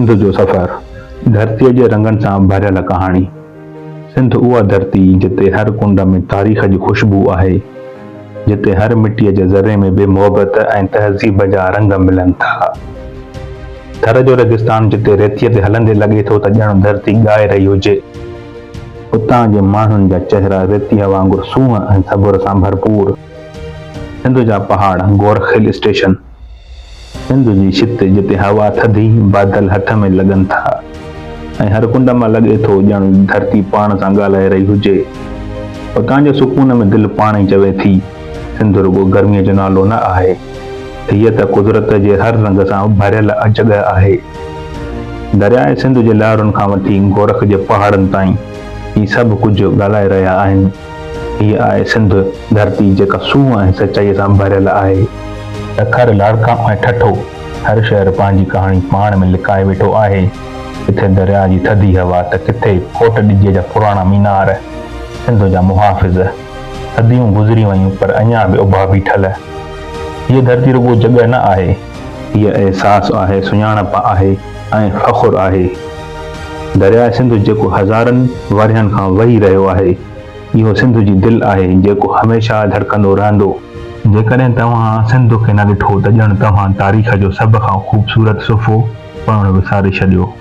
सिंध जो सफ़र, धरतीअ जे रंगनि सां भरियल कहाणी। सिंध उहा धरती जिते हर कुंड में तारीख़ जी ख़ुशबू आहे, जिते हर मिटीअ जे ज़रे में बि मोहबत ऐं तहज़ीब जा रंग मिलनि था। थर जो रेगिस्तान जिते रेतीअ ते हलंदे लॻे थो त ॼण धरती ॻाए रही हुजे। उतां जे माण्हुनि जा चहिरा रेतीअ वांगुरु सूंहं ऐं सबुर सां भरपूर। सिंध जा पहाड़, गोरख हिल स्टेशन, सिंध जी छित जिते हवा थधी, बादल हथ में लॻनि था ऐं हर कुंड मां लॻे थो ॼण धरती पाण सां ॻाल्हाए रही हुजे। उतां जे सुकून में दिलि पाण ई चवे थी, सिंध रुॻो गर्मीअ जो नालो न आहे, हीअ त कुदरत जे हर रंग सां भरियल जॻह आहे। दरियाए सिंध जे लहरुनि खां वठी गोरख जे पहाड़नि ताईं ही सभु कुझु ॻाल्हाए रहिया आहिनि। हीअ आहे सिंध, धरती जेका सूंहं ऐं सचाईअ सां भरियल आहे। तखर, लाड़कां ऐं ठठो, हर शहर पंहिंजी कहाणी पाण में लिकाए वेठो आहे। किथे दरिया जी थधी हवा त किथे कोट ॾिजे जा पुराणा मीनार, सिंध जा मुहाफ़िज़। सदियूं गुज़री वयूं पर अञा बि उभा बीठल। हीअ धरती रुॻो जॻह न आहे, हीअ अहसास आहे, सुञाणप आहे ऐं फ़ख़ुरु आहे। दरियाए सिंध जेको हज़ारनि वरियनि खां वही रहियो आहे, इहो सिंध जी दिलि आहे जेको हमेशह धड़कंदो रहंदो। जेकॾहिं तव्हां सिंध खे न ॾिठो त ॼण तव्हां तारीख़ जो सभ खां ख़ूबसूरत सुफ़ो पढ़णु विसारे छॾियो।